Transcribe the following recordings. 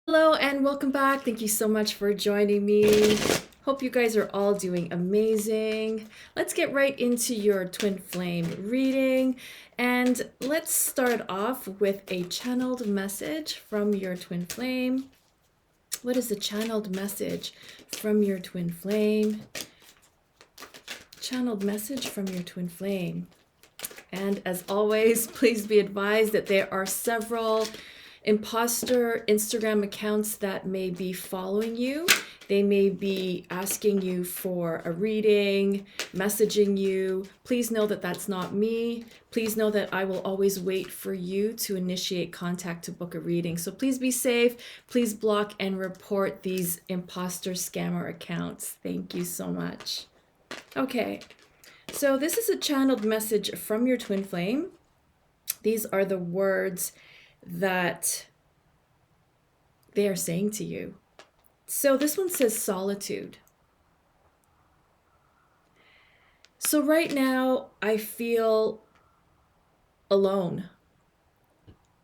Hello and welcome back. Thank you so much for joining me. Hope you guys are all doing amazing. Let's get right into your twin flame reading, and let's start off with a channeled message from your twin flame. What is the channeled message from your twin flame? Channeled message from your twin flame. And as always, please be advised that there are several imposter Instagram accounts that may be following you. They may be asking you for a reading, messaging you. Please know that that's not me. Please know that I will always wait for you to initiate contact to book a reading. So please be safe. Please block and report these imposter scammer accounts. Thank you so much. Okay, so this is a channeled message from your twin flame. These are the words that they are saying to you. So this one says solitude. So right now I feel alone.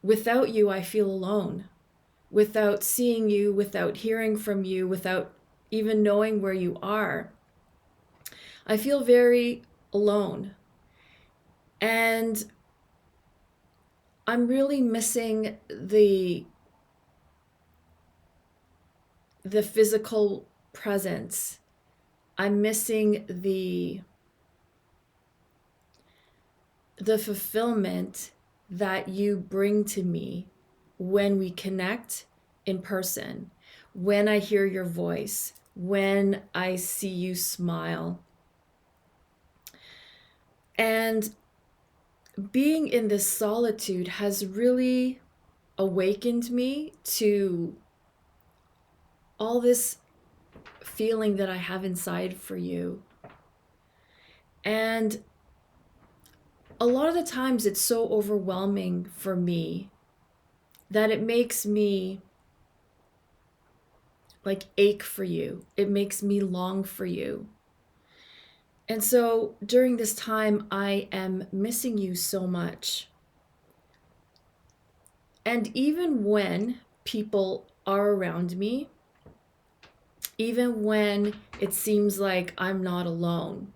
Without you, I feel alone. Without seeing you, without hearing from you, without even knowing where you are, I feel very alone. And I'm really missing the physical presence. I'm missing the fulfillment that you bring to me when we connect in person, when I hear your voice, when I see you smile. And being in this solitude has really awakened me to all this feeling that I have inside for you. And a lot of the times it's so overwhelming for me that it makes me like ache for you. It makes me long for you. And so during this time, I am missing you so much. And even when people are around me, even when it seems like I'm not alone,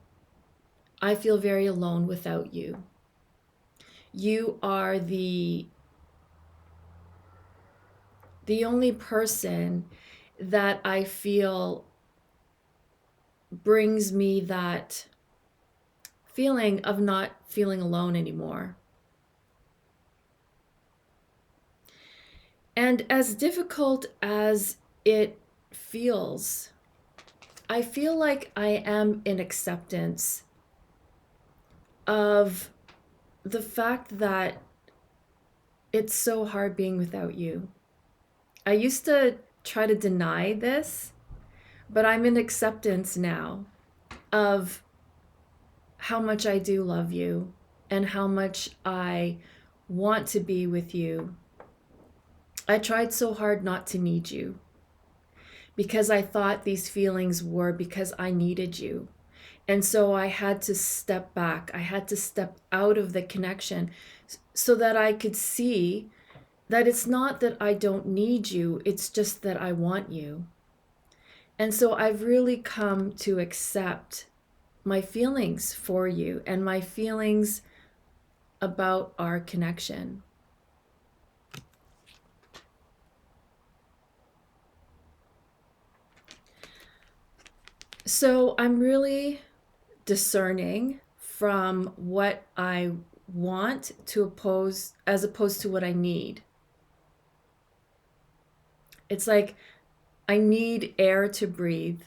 I feel very alone without you. You are the only person that I feel brings me that feeling of not feeling alone anymore. And as difficult as it feels, I feel like I am in acceptance of the fact that it's so hard being without you. I used to try to deny this, but I'm in acceptance now of how much I do love you and how much I want to be with you. I tried so hard not to need you because I thought these feelings were because I needed you. And so I had to step back. I had to step out of the connection so that I could see that it's not that I don't need you, it's just that I want you. And so I've really come to accept my feelings for you and my feelings about our connection. So I'm really discerning from what I want to oppose as opposed to what I need. It's like I need air to breathe.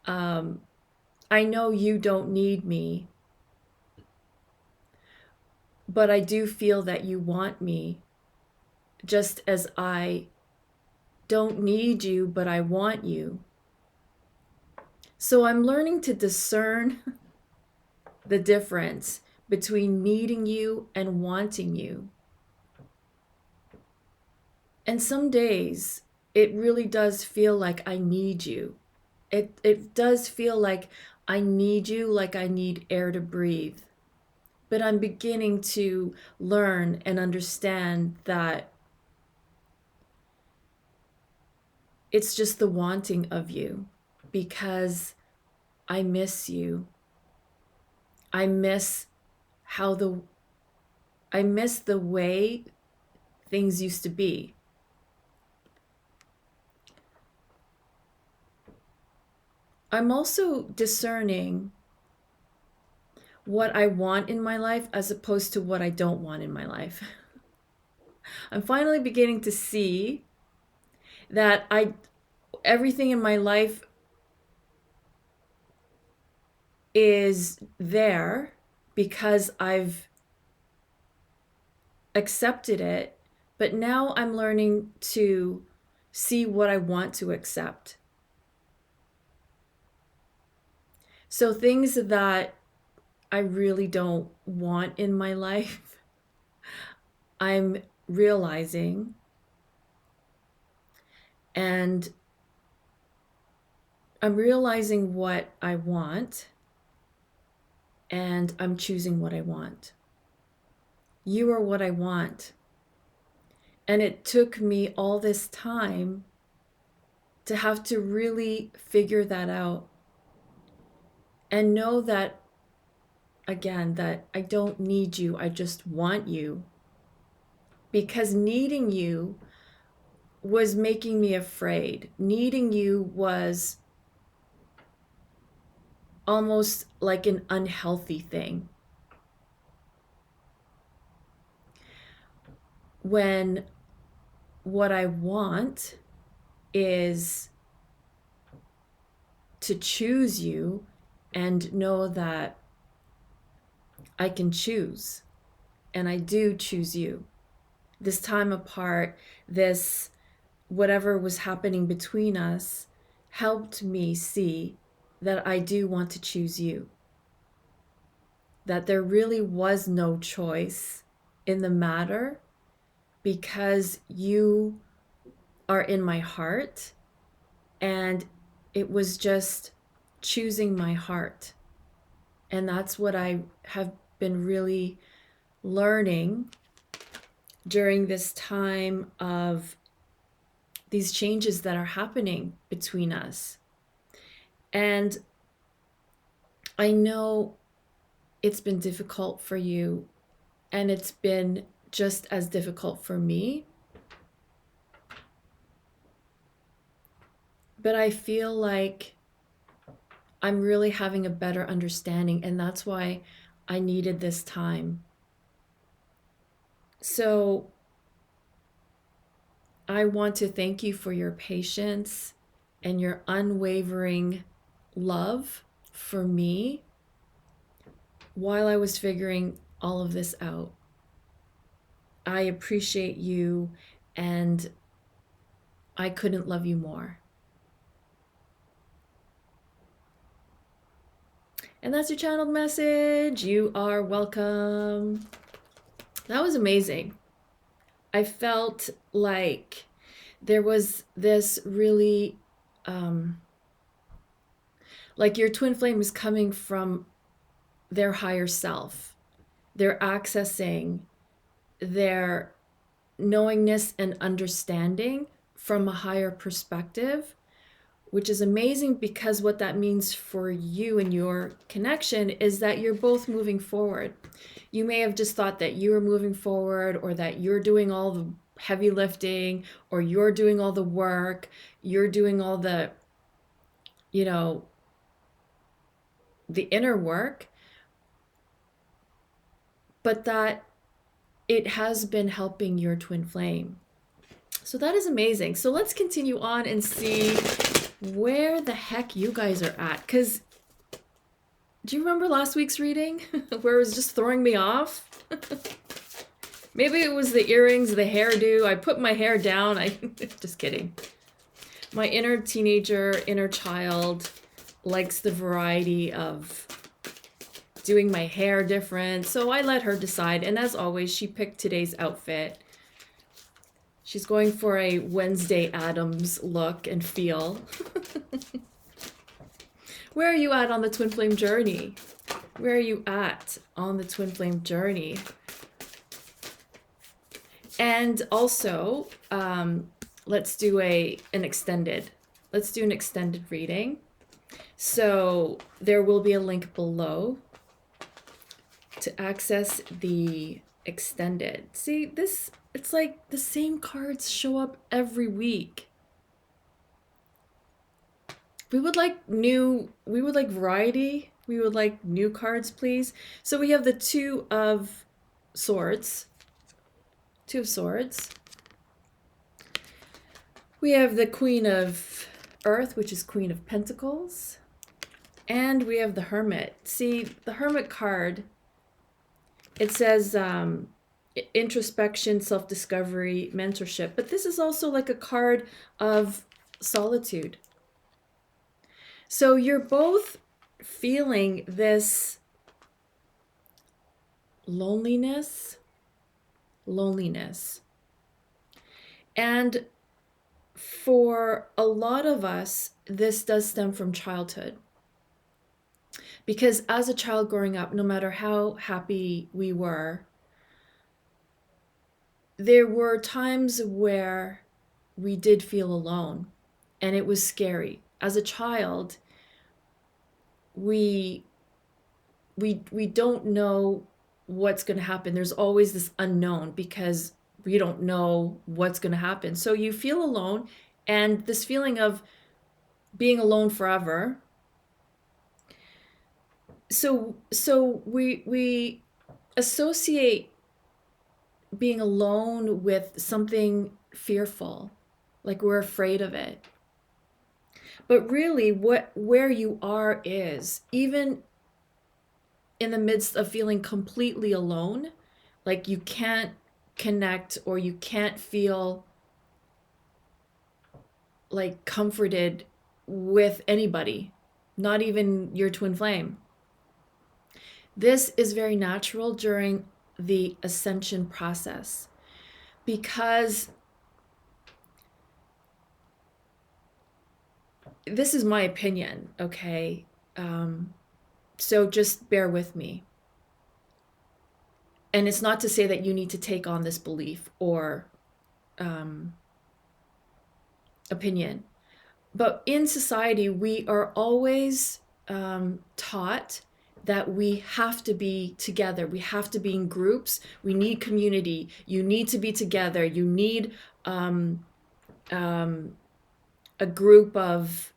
I know you don't need me, but I do feel that you want me, just as I don't need you, but I want you. So I'm learning to discern the difference between needing you and wanting you. And some days it really does feel like I need you. It does feel like I need you, like I need air to breathe. But I'm beginning to learn and understand that It's just the wanting of you, because I miss you. I miss I miss the way things used to be. I'm also discerning what I want in my life as opposed to what I don't want in my life. I'm finally beginning to see that everything in my life is there because I've accepted it, but now I'm learning to see what I want to accept. So things that I really don't want in my life, I'm realizing, and I'm realizing what I want, and I'm choosing what I want. You are what I want. And it took me all this time to have to really figure that out and know that, again, that I don't need you, I just want you. Because needing you was making me afraid. Needing you was almost like an unhealthy thing. When what I want is to choose you and know that I can choose, and I do choose you. This time apart, this whatever was happening between us helped me see that I do want to choose you. That there really was no choice in the matter, because you are in my heart, and it was just choosing my heart. And that's what I have been really learning during this time of these changes that are happening between us. And I know it's been difficult for you, and it's been just as difficult for me. But I feel like I'm really having a better understanding, and that's why I needed this time. So I want to thank you for your patience and your unwavering love for me while I was figuring all of this out. I appreciate you, and I couldn't love you more. And that's your channeled message. You are welcome. That was amazing. I felt like there was this really, like your twin flame is coming from their higher self. They're accessing their knowingness and understanding from a higher perspective, which is amazing, because what that means for you and your connection is that you're both moving forward. You may have just thought that you were moving forward, or that you're doing all the heavy lifting, or you're doing all the work, you're doing all the, the inner work, but that it has been helping your twin flame. So that is amazing. So let's continue on and see where the heck you guys are at. Because do you remember last week's reading where it was just throwing me off? Maybe it was the earrings, the hairdo. I put my hair down. Just kidding. My inner teenager, inner child likes the variety of doing my hair different. So I let her decide. And as always, she picked today's outfit. She's going for a Wednesday Addams look and feel. Where are you at on the twin flame journey? Where are you at on the twin flame journey? And also, let's do an extended. Let's do an extended reading. So there will be a link below to access the extended. See, this, it's like the same cards show up every week. We would like variety. We would like new cards, please. So we have the Two of Swords. Two of Swords. We have the Queen of Earth, which is Queen of Pentacles. And we have the Hermit. See, the Hermit card, it says introspection, self-discovery, mentorship. But this is also like a card of solitude. So you're both feeling this loneliness. And for a lot of us, this does stem from childhood. Because as a child growing up, no matter how happy we were, there were times where we did feel alone, and it was scary. As a child, we don't know what's going to happen. There's always this unknown because we don't know what's going to happen. So you feel alone, and this feeling of being alone forever. So we associate being alone with something fearful, like we're afraid of it. But really where you are is, even in the midst of feeling completely alone, like you can't connect or you can't feel like comforted with anybody, not even your twin flame. This is very natural during the ascension process, because this is my opinion, okay? So just bear with me. And it's not to say that you need to take on this belief or opinion. But in society, we are always taught that we have to be together. We have to be in groups. We need community. You need to be together. You need a group of,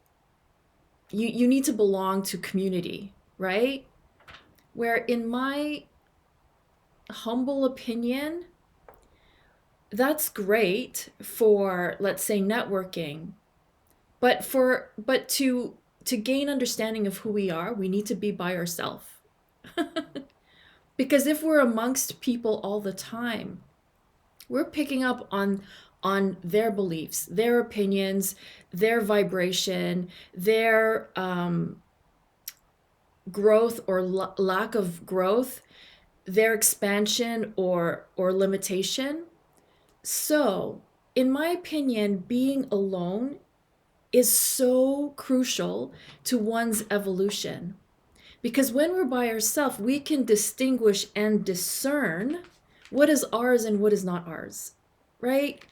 you need to belong to community, right? Where in my humble opinion, that's great for, let's say, networking. But to gain understanding of who we are, we need to be by ourselves. Because if we're amongst people all the time, we're picking up on their beliefs, their opinions, their vibration, their growth or lack of growth, their expansion or limitation. So, in my opinion, being alone is so crucial to one's evolution. Because when we're by ourselves, we can distinguish and discern what is ours and what is not ours, right?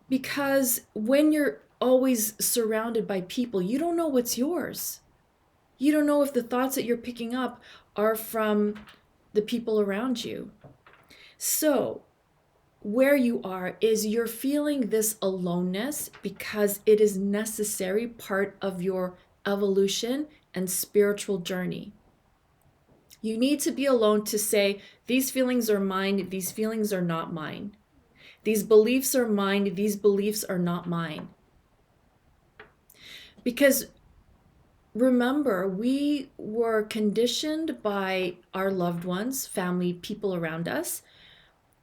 Because when you're always surrounded by people, you don't know what's yours. You don't know if the thoughts that you're picking up are from the people around you. So, where you are is you're feeling this aloneness because it is necessary part of your evolution and spiritual journey. You need to be alone to say, these feelings are mine, these feelings are not mine. These beliefs are mine, these beliefs are not mine. Because remember, we were conditioned by our loved ones, family, people around us.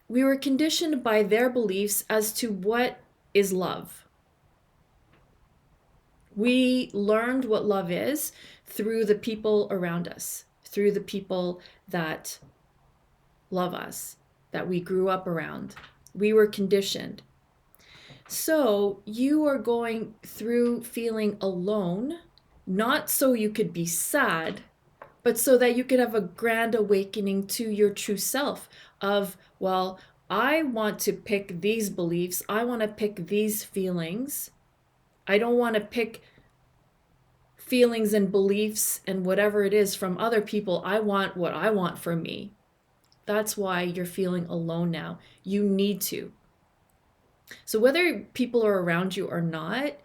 We were conditioned by their beliefs as to what is love. We learned what love is through the people around us, through the people that love us, that we grew up around. We were conditioned. So you are going through feeling alone, not so you could be sad, but so that you could have a grand awakening to your true self of, well, I want to pick these beliefs. I want to pick these feelings. I don't want to pick feelings and beliefs and whatever it is from other people. I want what I want for me. That's why you're feeling alone now. You need to. So whether people are around you or not,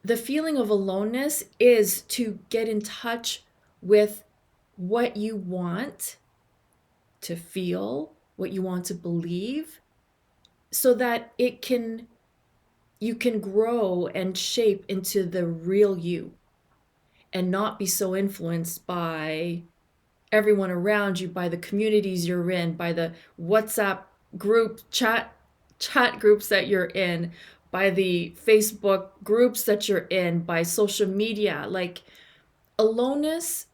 the feeling of aloneness is to get in touch with what you want to feel, what you want to believe, so that you can grow and shape into the real you and not be so influenced by everyone around you, by the communities you're in, by the WhatsApp group chat groups that you're in, by the Facebook groups that you're in, by social media. Like, aloneness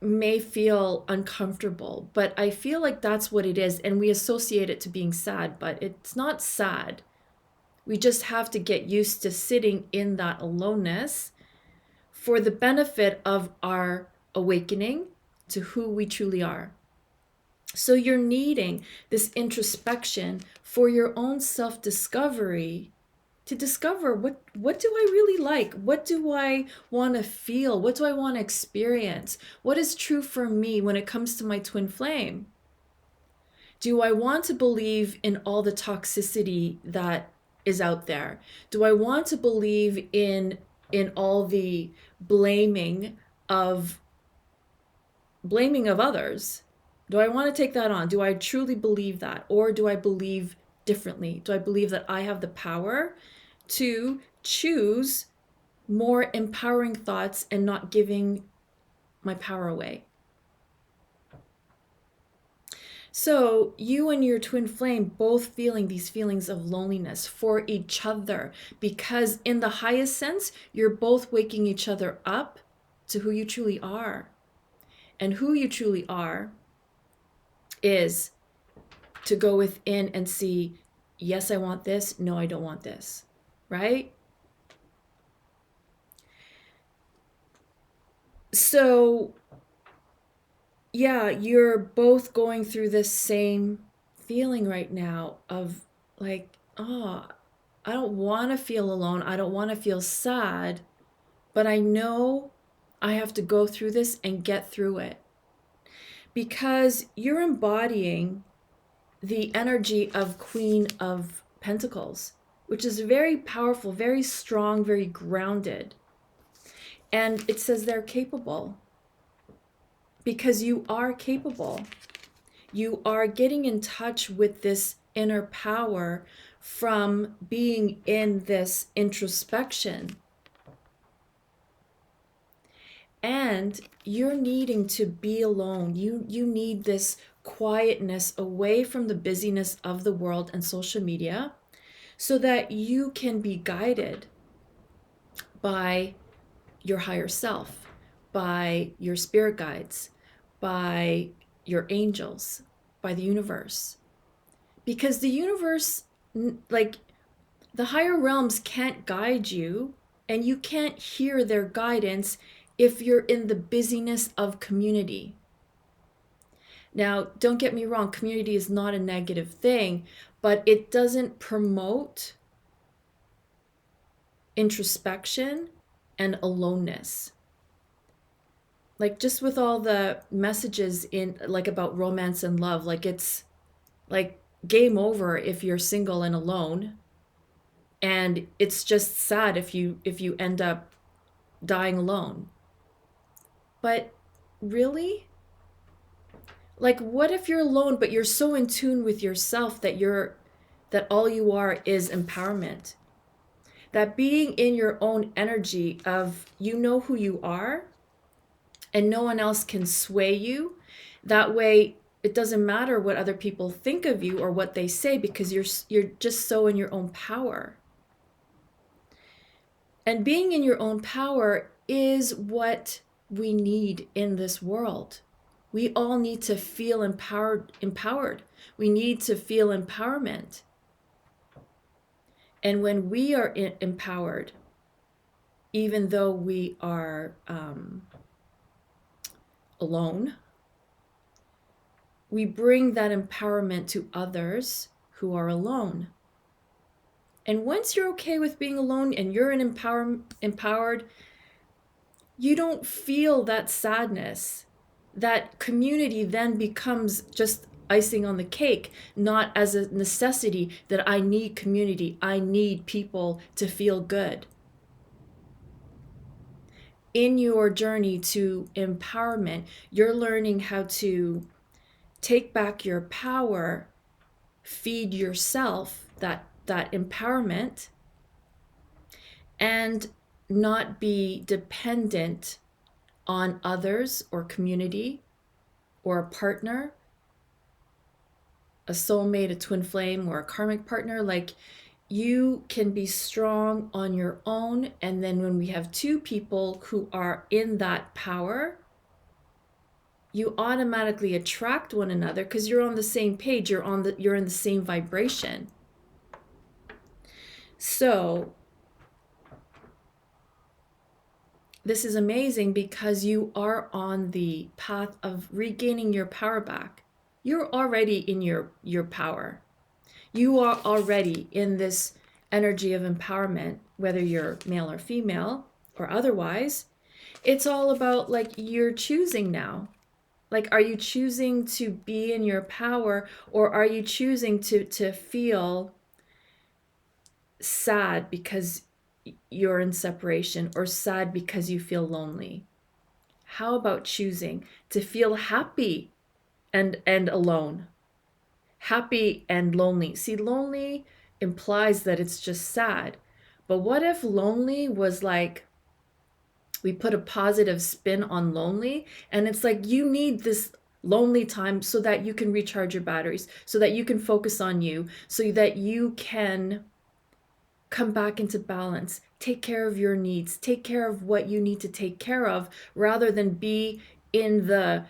may feel uncomfortable, but I feel like that's what it is, and we associate it to being sad, but it's not sad. We just have to get used to sitting in that aloneness for the benefit of our awakening to who we truly are. So you're needing this introspection for your own self-discovery, to discover what do I really like? What do I want to feel? What do I want to experience? What is true for me when it comes to my twin flame? Do I want to believe in all the toxicity that is out there? Do I want to believe in all the of blaming of others? Do I want to take that on? Do I truly believe that? Or do I believe differently? Do I believe that I have the power to choose more empowering thoughts and not giving my power away? So you and your twin flame both feeling these feelings of loneliness for each other, because in the highest sense, you're both waking each other up to who you truly are. And who you truly are is to go within and see, yes, I want this. No, I don't want this. Right? So yeah, you're both going through this same feeling right now of like, oh, I don't want to feel alone. I don't want to feel sad, but I know I have to go through this and get through it, because you're embodying the energy of Queen of Pentacles, which is very powerful, very strong, very grounded. And it says they're capable, because you are capable. You are getting in touch with this inner power from being in this introspection. And you're needing to be alone. You need this quietness away from the busyness of the world and social media, so that you can be guided by your higher self, by your spirit guides, by your angels, by the universe. Because the universe, like, the higher realms can't guide you, and you can't hear their guidance if you're in the busyness of community. Now, don't get me wrong, community is not a negative thing, but it doesn't promote introspection and aloneness. Like, just with all the messages in, like, about romance and love, like, it's like game over if you're single and alone, and it's just sad if you end up dying alone. But really, like, what if you're alone but you're so in tune with yourself that all you are is empowerment? That being in your own energy of, you know who you are, and no one else can sway you. That way, it doesn't matter what other people think of you or what they say, because you're just so in your own power. And being in your own power is what we need in this world. We all need to feel empowered. We need to feel empowerment. And when we are empowered, even though we are alone, we bring that empowerment to others who are alone. And once you're okay with being alone and you're empowered, you don't feel that sadness. That community then becomes just icing on the cake, not as a necessity that I need community, I need people to feel good. In your journey to empowerment, you're learning how to take back your power, feed yourself that empowerment, and not be dependent on others or community or a partner, a soulmate, a twin flame, or a karmic partner. Like, you can be strong on your own. And then when we have two people who are in that power, you automatically attract one another because you're on the same page, you're in the same vibration. So this is amazing because you are on the path of regaining your power back. You're already in your power. You are already in this energy of empowerment, whether you're male or female or otherwise. It's all about, like, you're choosing now. Like, are you choosing to be in your power, or are you choosing to feel sad because you're in separation, or sad because you feel lonely? How about choosing to feel happy and alone? Happy and lonely. See, lonely implies that it's just sad. But what if lonely was like, we put a positive spin on lonely, and it's like you need this lonely time so that you can recharge your batteries, so that you can focus on you, so that you can come back into balance, take care of your needs, take care of what you need to take care of, rather than be in the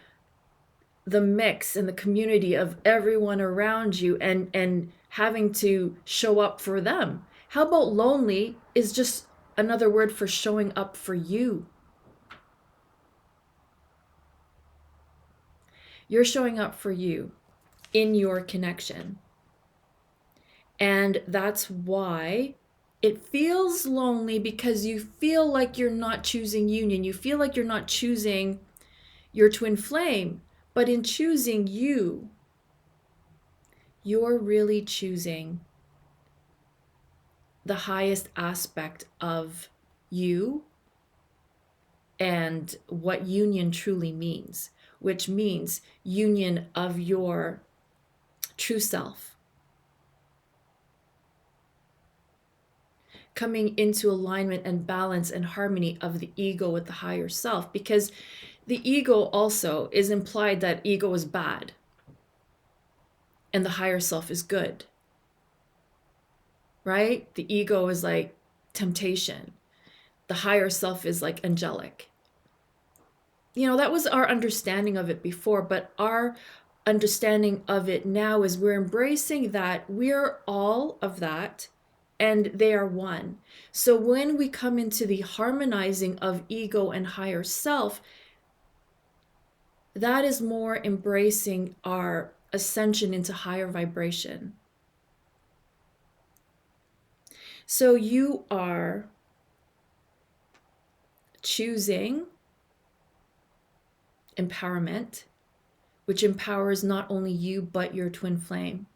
mix and the community of everyone around you and having to show up for them. How about lonely is just another word for showing up for you? You're showing up for you in your connection. And that's why it feels lonely, because you feel like you're not choosing union. You feel like you're not choosing your twin flame. But in choosing you, you're really choosing the highest aspect of you and what union truly means, which means union of your true self, coming into alignment and balance and harmony of the ego with the higher self. Because the ego also is implied that ego is bad and the higher self is good, right? The ego is like temptation. The higher self is like angelic. You know, that was our understanding of it before, but our understanding of it now is we're embracing that we're all of that and they are one. So when we come into the harmonizing of ego and higher self, that is more embracing our ascension into higher vibration. So you are choosing empowerment, which empowers not only you, but your twin flame.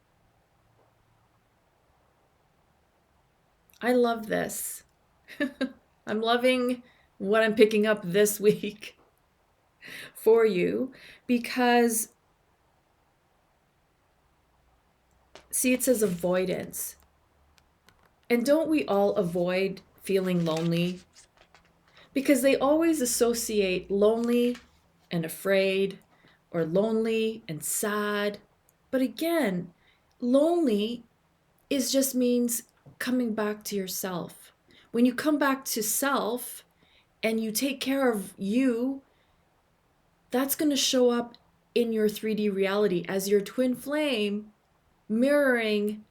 I love this. I'm loving what I'm picking up this week for you, because, see, it says avoidance. And don't we all avoid feeling lonely? Because they always associate lonely and afraid, or lonely and sad. But again, lonely is just means coming back to yourself. When you come back to self and you take care of you, that's going to show up in your 3D reality as your twin flame mirroring,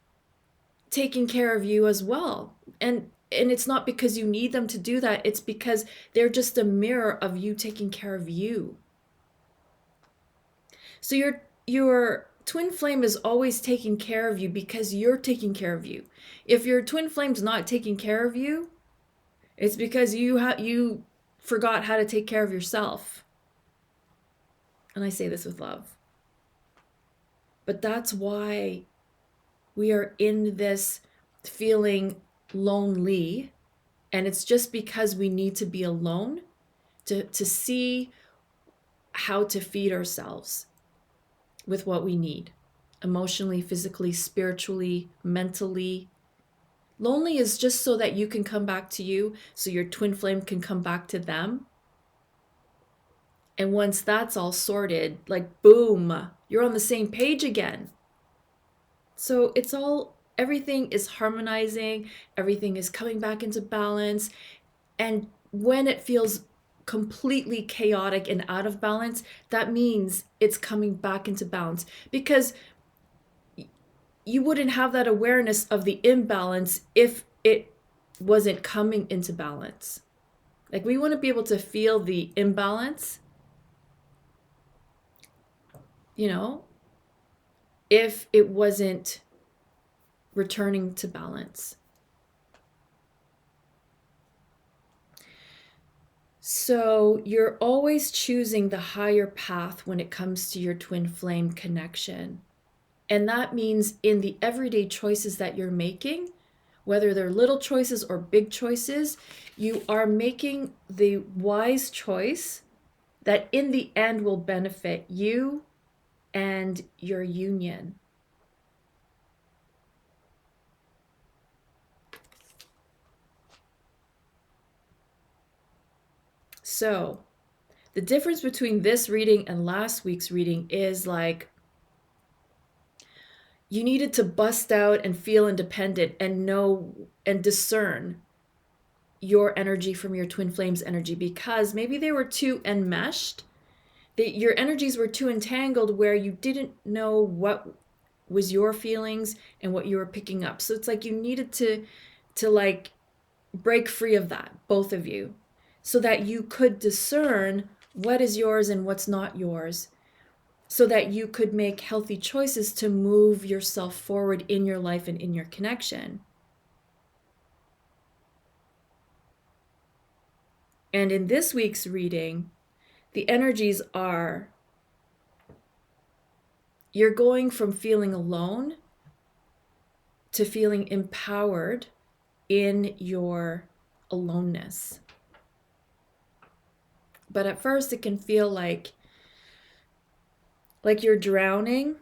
taking care of you as well. And it's not because you need them to do that, it's because they're just a mirror of you taking care of you. So your twin flame is always taking care of you because you're taking care of you. If your twin flame's not taking care of you, it's because you forgot how to take care of yourself. And I say this with love. But that's why we are in this feeling lonely. And it's just because we need to be alone to see how to feed ourselves with what we need, emotionally, physically, spiritually, mentally. Lonely is just so that you can come back to you, so your twin flame can come back to them. And once that's all sorted, like boom, you're on the same page again. So it's all, everything is harmonizing, everything is coming back into balance. And when it feels completely chaotic and out of balance, that means it's coming back into balance, because you wouldn't have that awareness of the imbalance if it wasn't coming into balance. Like, we wouldn't be able to feel the imbalance, if it wasn't returning to balance. So you're always choosing the higher path when it comes to your twin flame connection. And that means in the everyday choices that you're making, whether they're little choices or big choices, you are making the wise choice that in the end will benefit you and your union. So the difference between this reading and last week's reading is like, you needed to bust out and feel independent and know and discern your energy from your twin flames energy, because maybe they were too enmeshed. Your energies were too entangled where you didn't know what was your feelings and what you were picking up. So it's like you needed to like break free of that, both of you, so that you could discern what is yours and what's not yours, so that you could make healthy choices to move yourself forward in your life and in your connection. And in this week's reading, the energies are, you're going from feeling alone to feeling empowered in your aloneness. But at first it can feel like you're drowning,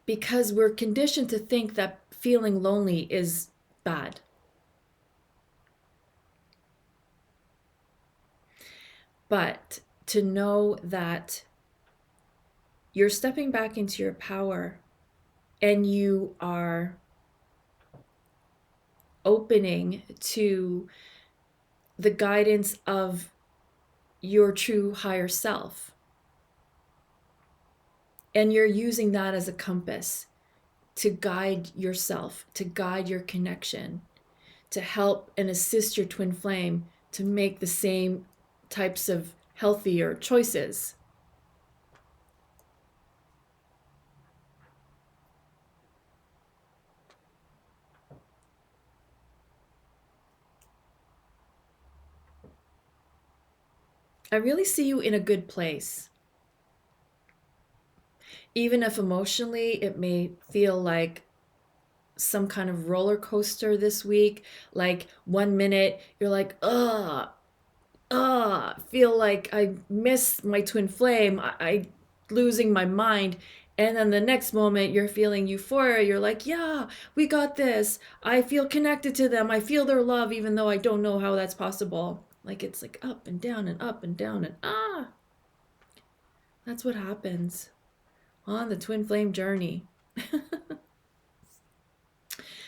because we're conditioned to think that feeling lonely is bad. But to know that you're stepping back into your power and you are opening to the guidance of your true higher self. And you're using that as a compass to guide yourself, to guide your connection, to help and assist your twin flame to make the same types of healthier choices. I really see you in a good place. Even if emotionally it may feel like some kind of roller coaster this week, like 1 minute you're like, feel like I miss my twin flame, I losing my mind. And then the next moment you're feeling euphoria. You're like, yeah, we got this. I feel connected to them. I feel their love, even though I don't know how that's possible. Like, it's like up and down and up and down and that's what happens on the twin flame journey.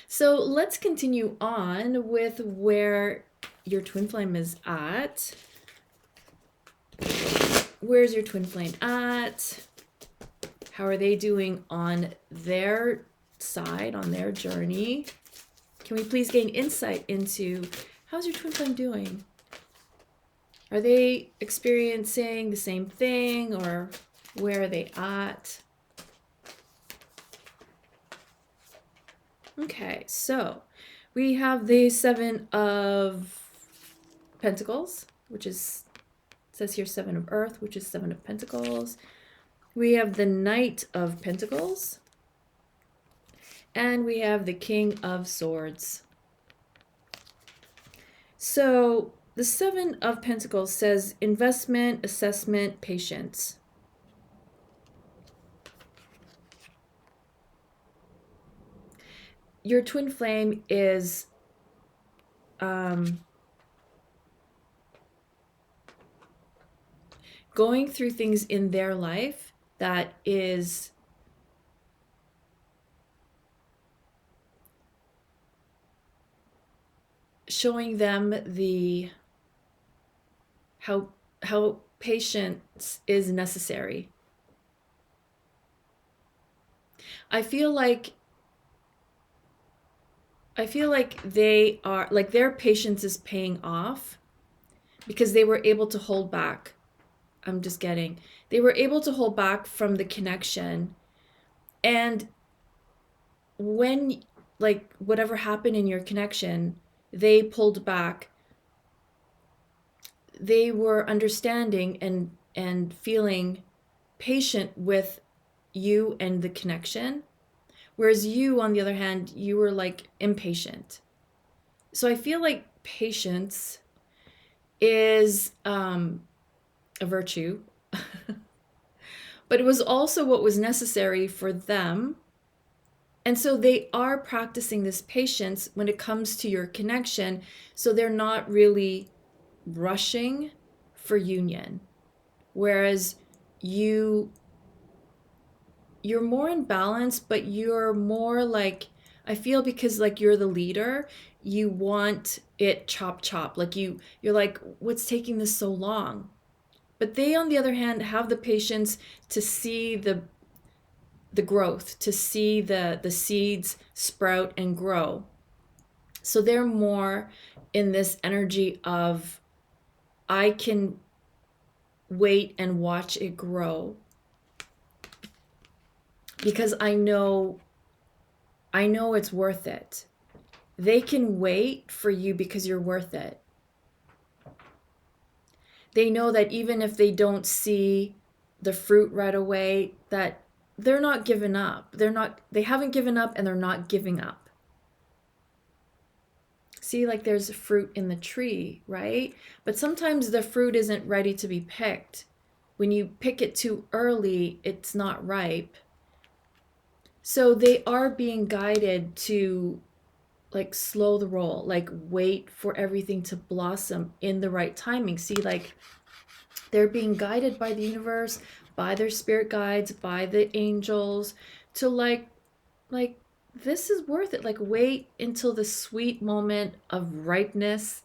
So let's continue on with where your twin flame is at. Where's your twin flame at? How are they doing on their side, on their journey? Can we please gain insight into how's your twin flame doing? Are they experiencing the same thing, or where are they at? Okay, so we have the Seven of Pentacles, which is, says here Seven of Earth, which is Seven of Pentacles. We have the Knight of Pentacles. And we have the King of Swords. So the Seven of Pentacles says investment, assessment, patience. Your twin flame is going through things in their life that is showing them the how patience is necessary. I feel like they are like their patience is paying off because they were able to hold back. They were able to hold back from the connection. And when, like, whatever happened in your connection, they pulled back. They were understanding and feeling patient with you and the connection. Whereas you, on the other hand, you were like impatient. So I feel like patience is a virtue, but it was also what was necessary for them. And so they are practicing this patience when it comes to your connection. So they're not really rushing for union. Whereas you're more in balance, but you're more like, I feel because like you're the leader, you want it chop chop. Like you're like, what's taking this so long? But they, on the other hand, have the patience to see the growth, to see the seeds sprout and grow. So they're more in this energy of, I can wait and watch it grow because I know it's worth it. They can wait for you because you're worth it. They know that even if they don't see the fruit right away, that they're not giving up. They haven't given up, and they're not giving up. See, like there's fruit in the tree, right? But sometimes the fruit isn't ready to be picked. When you pick it too early, it's not ripe. So they are being guided to like slow the roll, like wait for everything to blossom in the right timing. See, like they're being guided by the universe, by their spirit guides, by the angels to like this is worth it. Like wait until the sweet moment of ripeness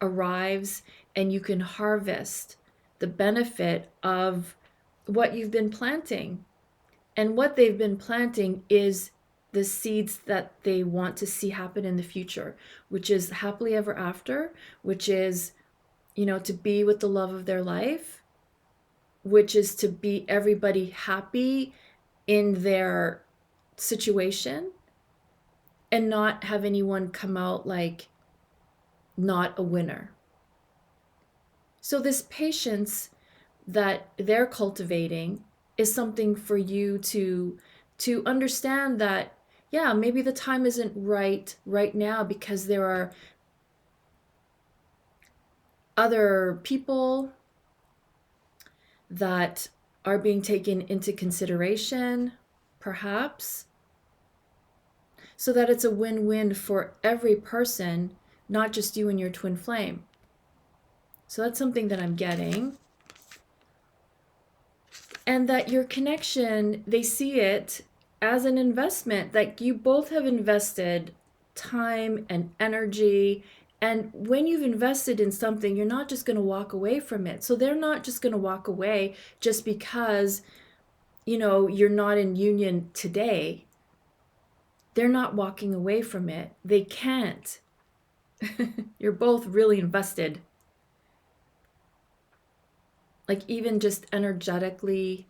arrives and you can harvest the benefit of what you've been planting. And what they've been planting is the seeds that they want to see happen in the future, which is happily ever after, which is, to be with the love of their life, which is to be everybody happy in their situation and not have anyone come out like not a winner. So this patience that they're cultivating is something for you to understand that, yeah, maybe the time isn't right now because there are other people that are being taken into consideration, perhaps, so that it's a win-win for every person, not just you and your twin flame. So that's something that I'm getting. And that your connection, they see it as an investment. Like you both have invested time and energy. And when you've invested in something, you're not just going to walk away from it. So they're not just going to walk away just because, you're not in union today. They're not walking away from it. They can't. You're both really invested. Like even just energetically.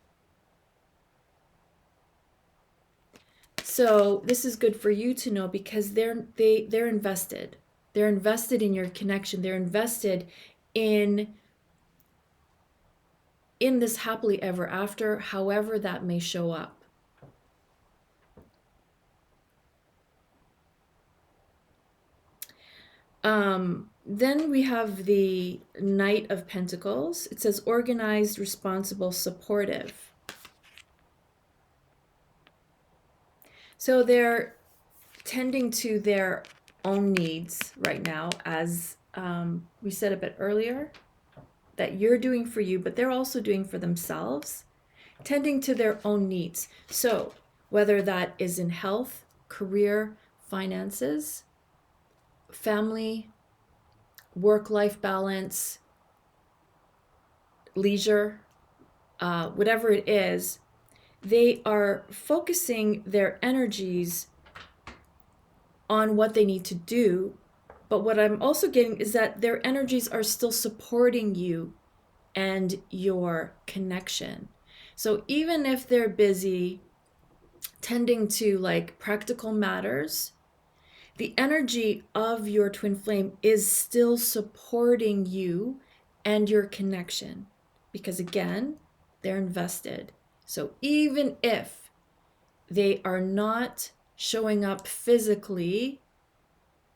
So this is good for you to know, because they're invested. They're invested in your connection. They're invested in this happily ever after, however that may show up. Then we have the Knight of Pentacles. It says organized, responsible, supportive. So they're tending to their own needs right now, as we said a bit earlier, that you're doing for you, but they're also doing for themselves, tending to their own needs. So whether that is in health, career, finances, family, work-life balance, leisure, whatever it is, they are focusing their energies on what they need to do. But what I'm also getting is that their energies are still supporting you and your connection. So even if they're busy tending to like practical matters, the energy of your twin flame is still supporting you and your connection, because again, they're invested. So even if they are not showing up physically,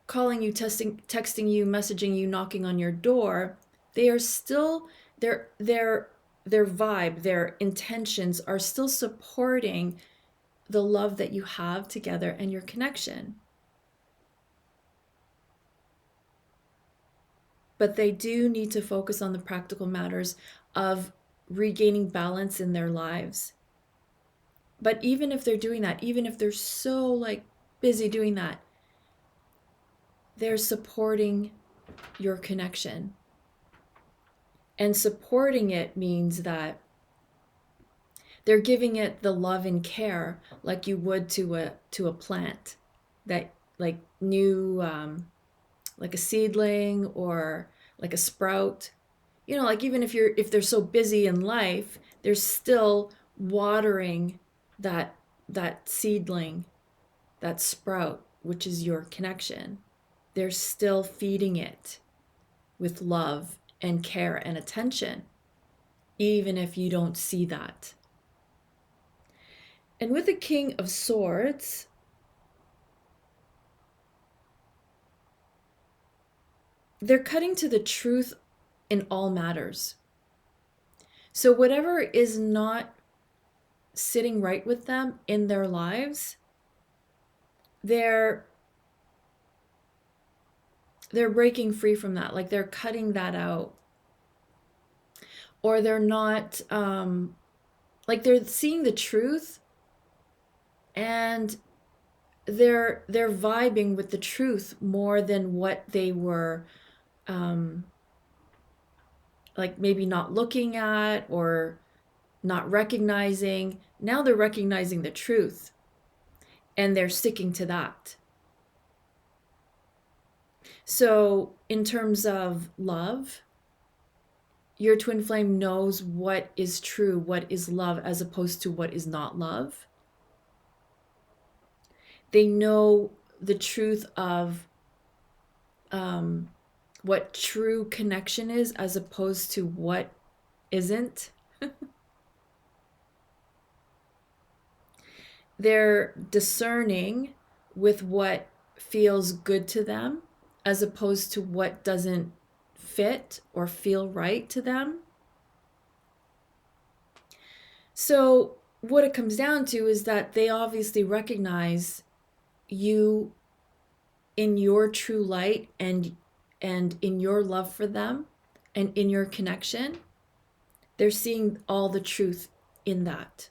calling you, texting you, messaging you, knocking on your door, they are still, their vibe, their intentions are still supporting the love that you have together and your connection. But they do need to focus on the practical matters of regaining balance in their lives. But even if they're doing that, even if they're so like busy doing that, they're supporting your connection. And supporting it means that they're giving it the love and care like you would to a plant, that like new like a seedling or like a sprout. You know, like even if they're so busy in life, they're still watering that seedling, that sprout, which is your connection. They're still feeding it with love and care and attention, even if you don't see that. And with the King of Swords, they're cutting to the truth in all matters. So whatever is not sitting right with them in their lives, they're breaking free from that. Like they're cutting that out. Or they're not, like they're seeing the truth and they're vibing with the truth more than what they were like maybe not looking at or not recognizing. Now they're recognizing the truth and they're sticking to that. So in terms of love, your twin flame knows what is true, what is love, as opposed to what is not love. They know the truth of what true connection is, as opposed to what isn't. They're discerning with what feels good to them, as opposed to what doesn't fit or feel right to them. So what it comes down to is that they obviously recognize you in your true light and in your love for them and in your connection. They're seeing all the truth in that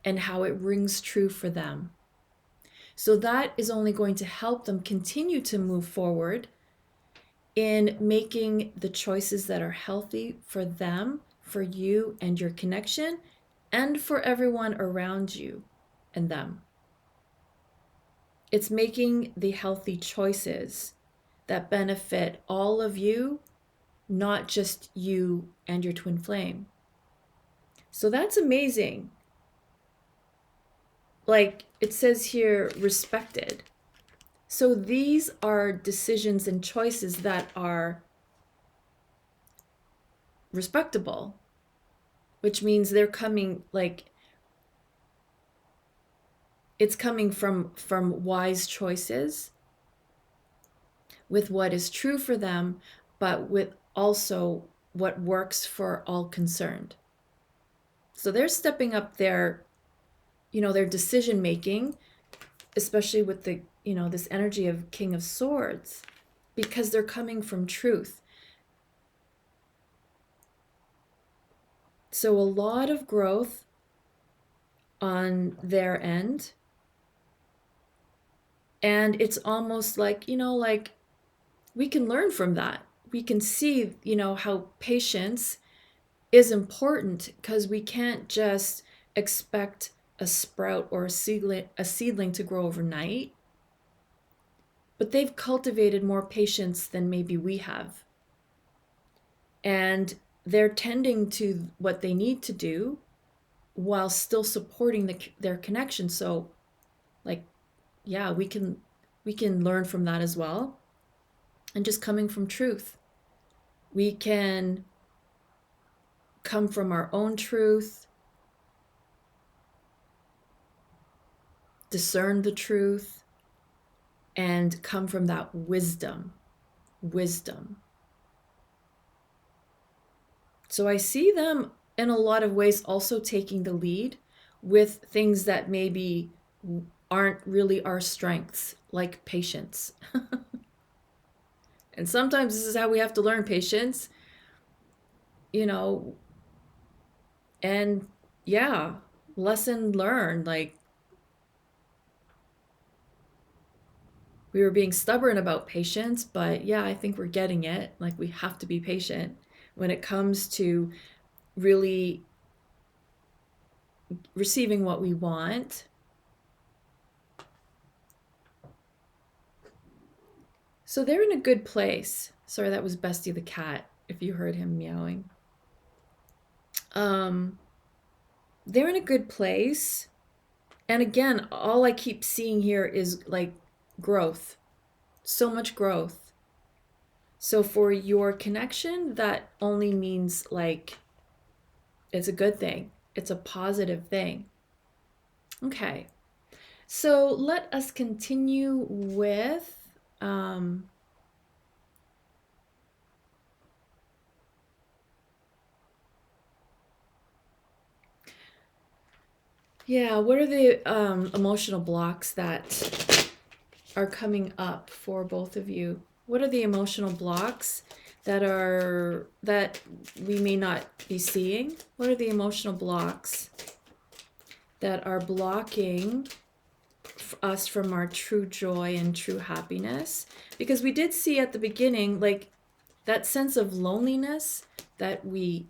and how it rings true for them. So that is only going to help them continue to move forward in making the choices that are healthy for them, for you and your connection, and for everyone around you and them. It's making the healthy choices that benefit all of you, not just you and your twin flame. So that's amazing. like it says here, respected. So these are decisions and choices that are respectable, which means they're coming, like, it's coming from wise choices with what is true for them, but with also what works for all concerned. So they're stepping up their, their decision making, especially with the, this energy of King of Swords, because they're coming from truth. So a lot of growth on their end. And it's almost like, like we can learn from that. We can see, how patience is important, because we can't just expect a sprout or a seedling to grow overnight. But they've cultivated more patience than maybe we have. And they're tending to what they need to do while still supporting their connection. So, like, yeah, we can learn from that as well. And just coming from truth, we can come from our own truth, discern the truth, and come from that wisdom. So I see them in a lot of ways also taking the lead with things that maybe aren't really our strengths, like patience. And sometimes this is how we have to learn patience, you know, and yeah, lesson learned. Like, we were being stubborn about patience, but yeah, I think we're getting it. Like, we have to be patient when it comes to really receiving what we want. So they're in a good place. Sorry, that was Bestie the cat, if you heard him meowing. Um, they're in a good place. And again, all I keep seeing here is like growth. So much growth. So for your connection, that only means like it's a good thing. It's a positive thing. Okay. So let us continue with yeah, what are the emotional blocks that are coming up for both of you? What are the emotional blocks that we may not be seeing? What are the emotional blocks that are blocking us from our true joy and true happiness? Because we did see at the beginning, like, that sense of loneliness that we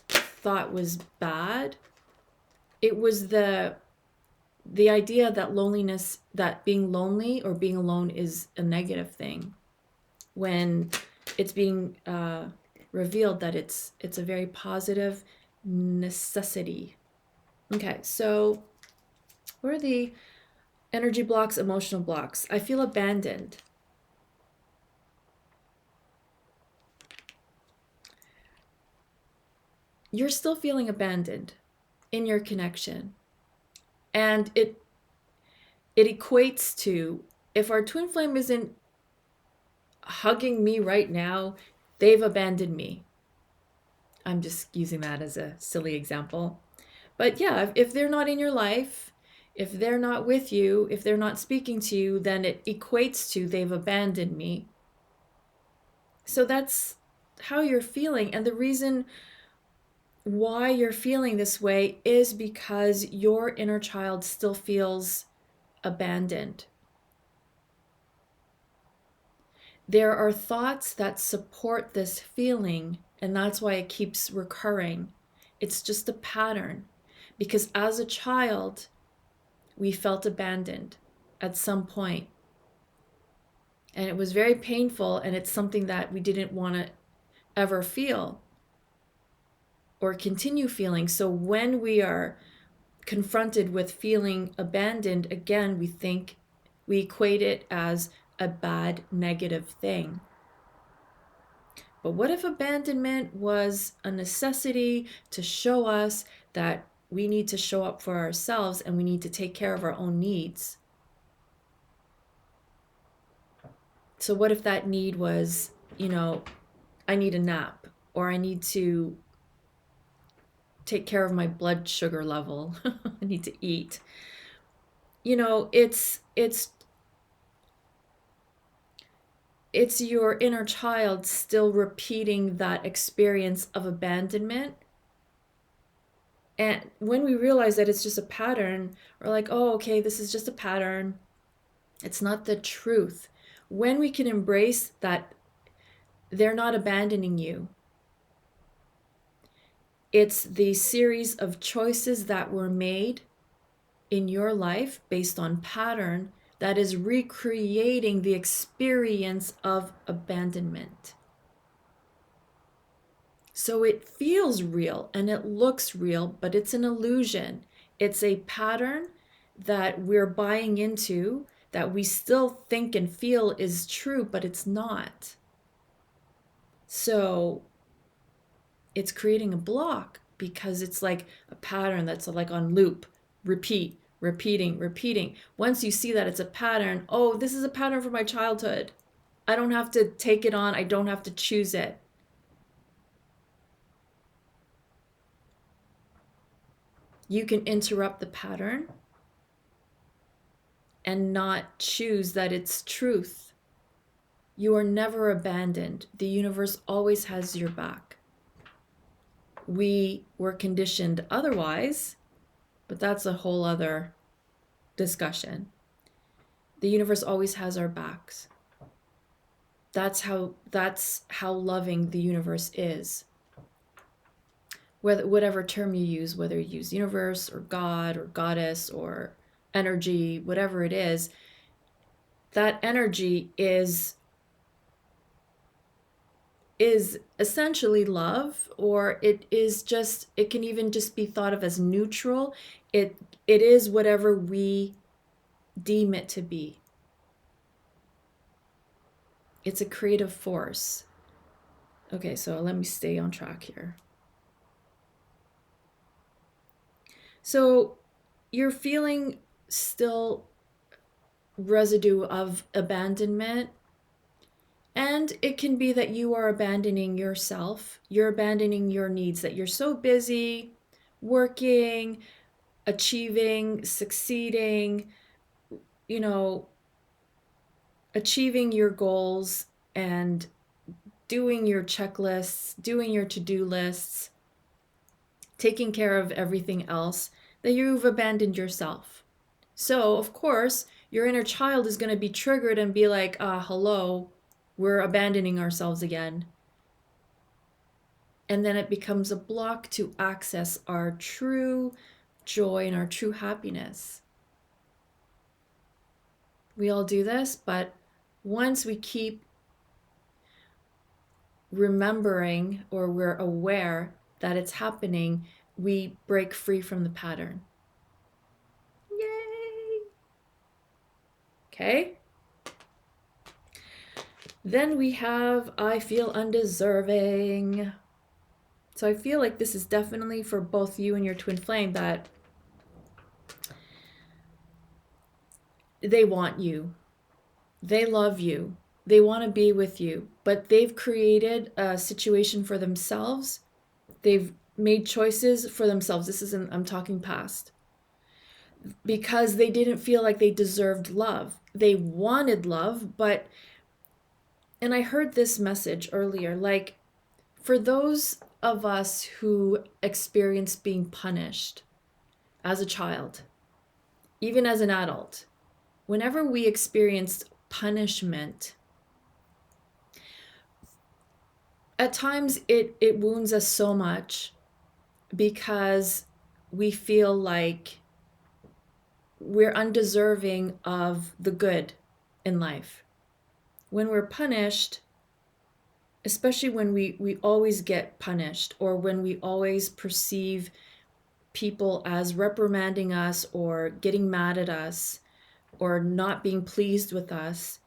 thought was bad. It was the idea that loneliness, that being lonely or being alone is a negative thing, when it's being revealed that it's a very positive necessity. Okay, so what are the energy blocks, emotional blocks? I feel abandoned. You're still feeling abandoned in your connection. And it equates to, if our twin flame isn't hugging me right now, they've abandoned me. I'm just using that as a silly example. But yeah, if they're not in your life, if they're not with you, if they're not speaking to you, then it equates to they've abandoned me. So that's how you're feeling. And the reason why you're feeling this way is because your inner child still feels abandoned. There are thoughts that support this feeling, and that's why it keeps recurring. It's just a pattern, because as a child, we felt abandoned at some point. And it was very painful, and it's something that we didn't want to ever feel or continue feeling. So when we are confronted with feeling abandoned, again, we equate it as a bad, negative thing. But what if abandonment was a necessity to show us that we need to show up for ourselves and we need to take care of our own needs? So what if that need was, I need a nap, or I need to take care of my blood sugar level. I need to eat. It's your inner child still repeating that experience of abandonment. And when we realize that it's just a pattern, we're like, oh, okay, this is just a pattern. It's not the truth. When we can embrace that they're not abandoning you, it's the series of choices that were made in your life based on pattern that is recreating the experience of abandonment. So it feels real and it looks real, but it's an illusion. It's a pattern that we're buying into that we still think and feel is true, but it's not. So it's creating a block because it's like a pattern that's like on loop, repeating. Once you see that it's a pattern, oh, this is a pattern from my childhood. I don't have to take it on. I don't have to choose it. You can interrupt the pattern and not choose that it's truth. You are never abandoned. The universe always has your back. We were conditioned otherwise, but that's a whole other discussion. The universe always has our backs. That's how loving the universe is. Whatever term you use, whether you use universe or God or goddess or energy, whatever it is, that energy is essentially love, or it can even just be thought of as neutral. It is whatever we deem it to be. It's a creative force. Okay, so let me stay on track here. So you're feeling still residue of abandonment, and it can be that you are abandoning yourself. You're abandoning your needs, that you're so busy working, achieving, succeeding, achieving your goals and doing your checklists, doing your to-do lists, taking care of everything else, that you've abandoned yourself. So, of course, your inner child is going to be triggered and be like, hello, we're abandoning ourselves again. And then it becomes a block to access our true joy and our true happiness. We all do this, but once we keep remembering, or we're aware that it's happening, we break free from the pattern. Yay! Okay. Then we have, I feel undeserving. So I feel like this is definitely for both you and your twin flame, that they want you. They love you. They want to be with you, but they've created a situation for themselves. They've made choices for themselves. I'm talking past. Because they didn't feel like they deserved love. They wanted love, and I heard this message earlier, like, for those of us who experience being punished as a child, even as an adult, whenever we experienced punishment, at times it wounds us so much because we feel like we're undeserving of the good in life. When we're punished, especially when we always get punished, or when we always perceive people as reprimanding us or getting mad at us or not being pleased with us,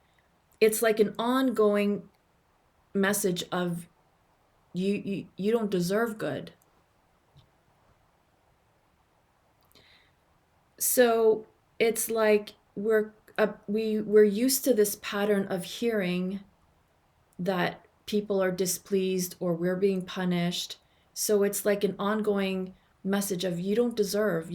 it's like an ongoing message of you don't deserve good. So it's like we're used to this pattern of hearing that people are displeased or we're being punished. So it's like an ongoing message of you don't deserve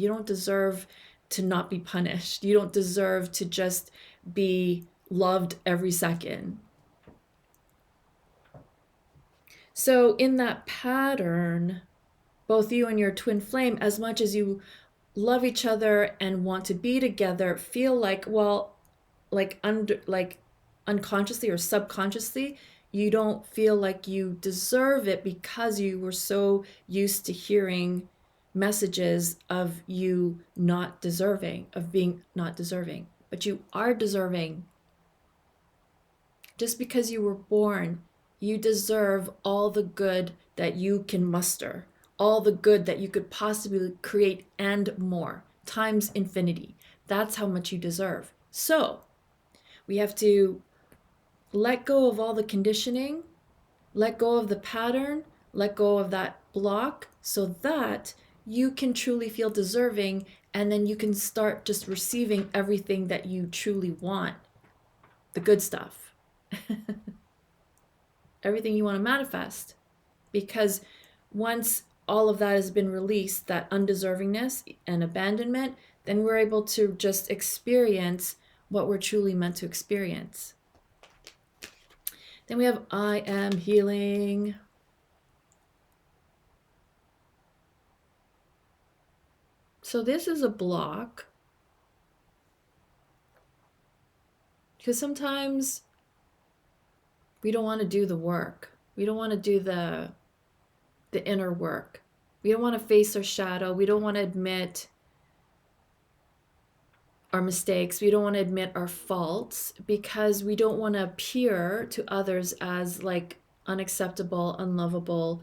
to not be punished. You don't deserve to just be loved every second. So in that pattern, both you and your twin flame, as much as you love each other and want to be together, feel like, well, like unconsciously or subconsciously, you don't feel like you deserve it because you were so used to hearing messages of you not deserving, of being not deserving. But you are deserving. Just because you were born, you deserve all the good that you can muster, all the good that you could possibly create and more, times infinity. That's how much you deserve. So, we have to let go of all the conditioning, let go of the pattern, let go of that block so that you can truly feel deserving, and then you can start just receiving everything that you truly want, the good stuff. Everything you want to manifest. Because once all of that has been released, that undeservingness and abandonment, then we're able to just experience what we're truly meant to experience. Then we have I am healing. So this is a block because sometimes we don't want to do the work. We don't want to do the inner work. We don't want to face our shadow. We don't want to admit our mistakes. We don't want to admit our faults because we don't want to appear to others as like unacceptable, unlovable,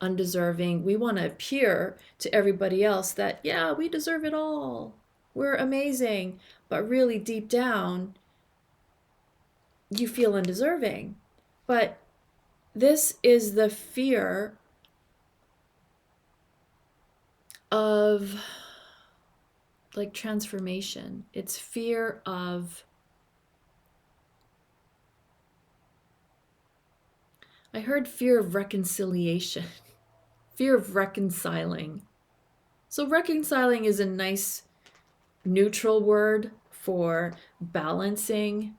undeserving. We want to appear to everybody else that, yeah, we deserve it all. We're amazing. But really deep down, you feel undeserving. But this is the fear of like transformation. It's fear of, I heard fear of reconciliation, fear of reconciling. So reconciling is a nice neutral word for balancing,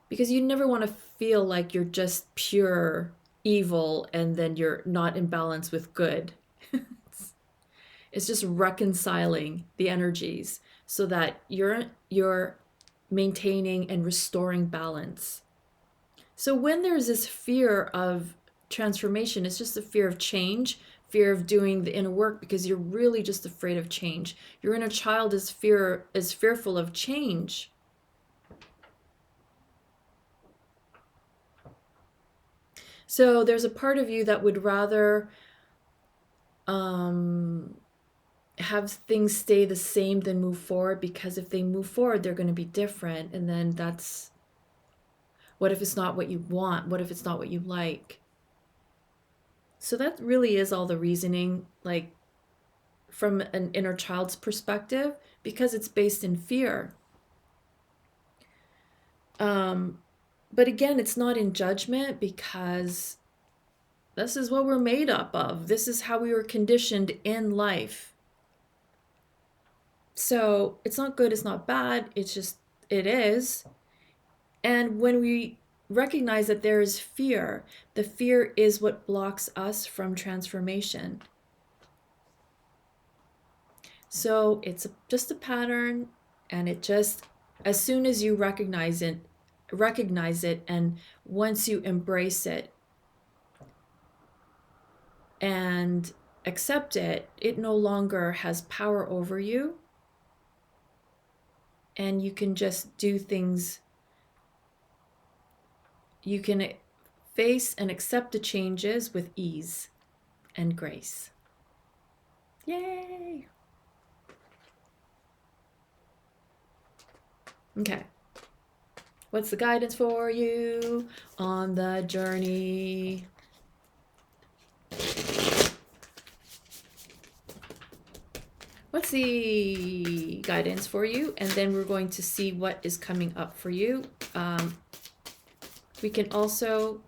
because you never want to feel like you're just pure evil and then you're not in balance with good. It's just reconciling the energies so that you're maintaining and restoring balance. So when there's this fear of transformation, it's just a fear of change, fear of doing the inner work, because you're really just afraid of change. Your inner child is fearful of change. So there's a part of you that would rather have things stay the same than move forward, because if they move forward, they're going to be different. And then that's, what if it's not what you want? What if it's not what you like? So that really is all the reasoning, like from an inner child's perspective, because it's based in fear. But again, it's not in judgment, because this is what we're made up of. This is how we were conditioned in life. So it's not good, it's not bad, it's just, it is. And when we recognize that there is fear, the fear is what blocks us from transformation. So it's just a pattern, and it just, as soon as you recognize it, and once you embrace it and accept it, it no longer has power over you. And you can just do things. You can face and accept the changes with ease and grace. Yay! Okay. What's the guidance for you on the journey? What's the guidance for you? And then we're going to see what is coming up for you. We can also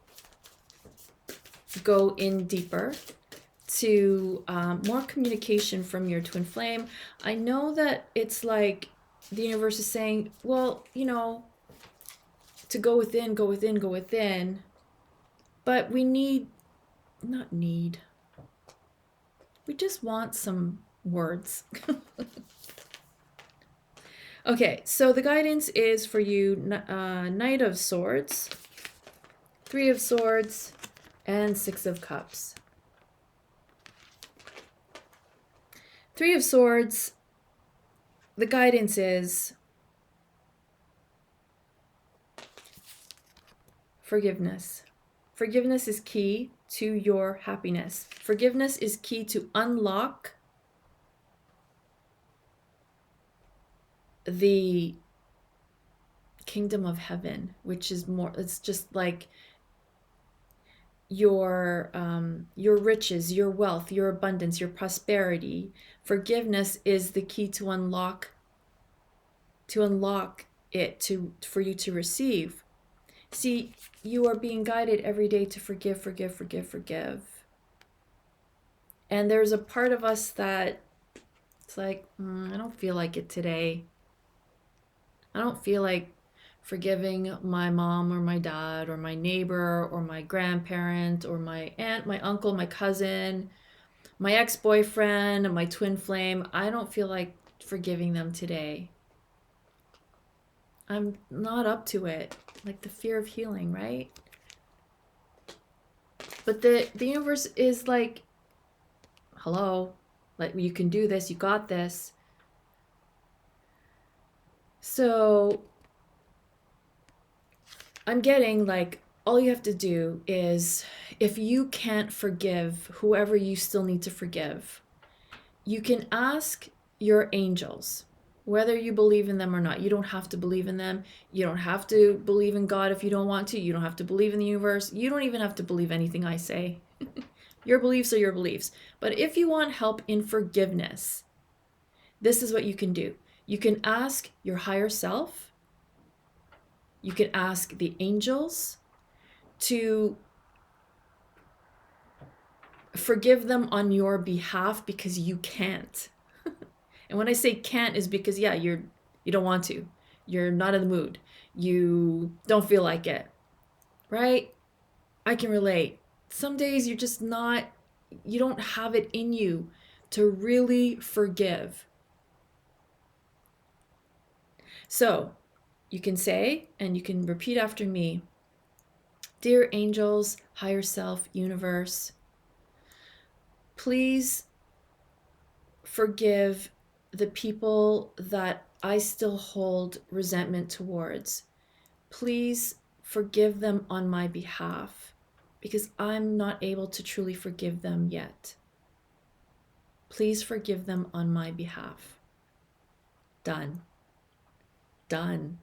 go in deeper to more communication from your twin flame. I know that it's like the universe is saying, well, you know, to go within, go within, go within. But we need, not need, we just want some words. Okay, so the guidance is for you, Knight of Swords, Three of Swords, and Six of Cups. Three of Swords, the guidance is forgiveness. Forgiveness is key to your happiness. Forgiveness is key to unlock the kingdom of heaven, which is more, it's just like your riches, your wealth, your abundance, your prosperity. Forgiveness is the key to unlock it, for you to receive. See, you are being guided every day to forgive, forgive, forgive, forgive. And there's a part of us that it's like, I don't feel like it today. I don't feel like forgiving my mom or my dad or my neighbor or my grandparent or my aunt, my uncle, my cousin, my ex-boyfriend, my twin flame. I don't feel like forgiving them today. I'm not up to it. Like the fear of healing, right? But the universe is like, hello, like you can do this, you got this. So I'm getting like, all you have to do is, if you can't forgive whoever you still need to forgive, you can ask your angels, whether you believe in them or not. You don't have to believe in them. You don't have to believe in God if you don't want to. You don't have to believe in the universe. You don't even have to believe anything I say. Your beliefs are your beliefs. But if you want help in forgiveness, this is what you can do. You can ask your higher self. You can ask the angels to forgive them on your behalf, because you can't. And when I say can't, is because, yeah, you don't want to. You're not in the mood. You don't feel like it, right? I can relate. Some days you're just not, you don't have it in you to really forgive. So you can say, and you can repeat after me, dear angels, higher self, universe, please forgive the people that I still hold resentment towards. Please forgive them on my behalf, because I'm not able to truly forgive them yet. Please forgive them on my behalf. Done. Done.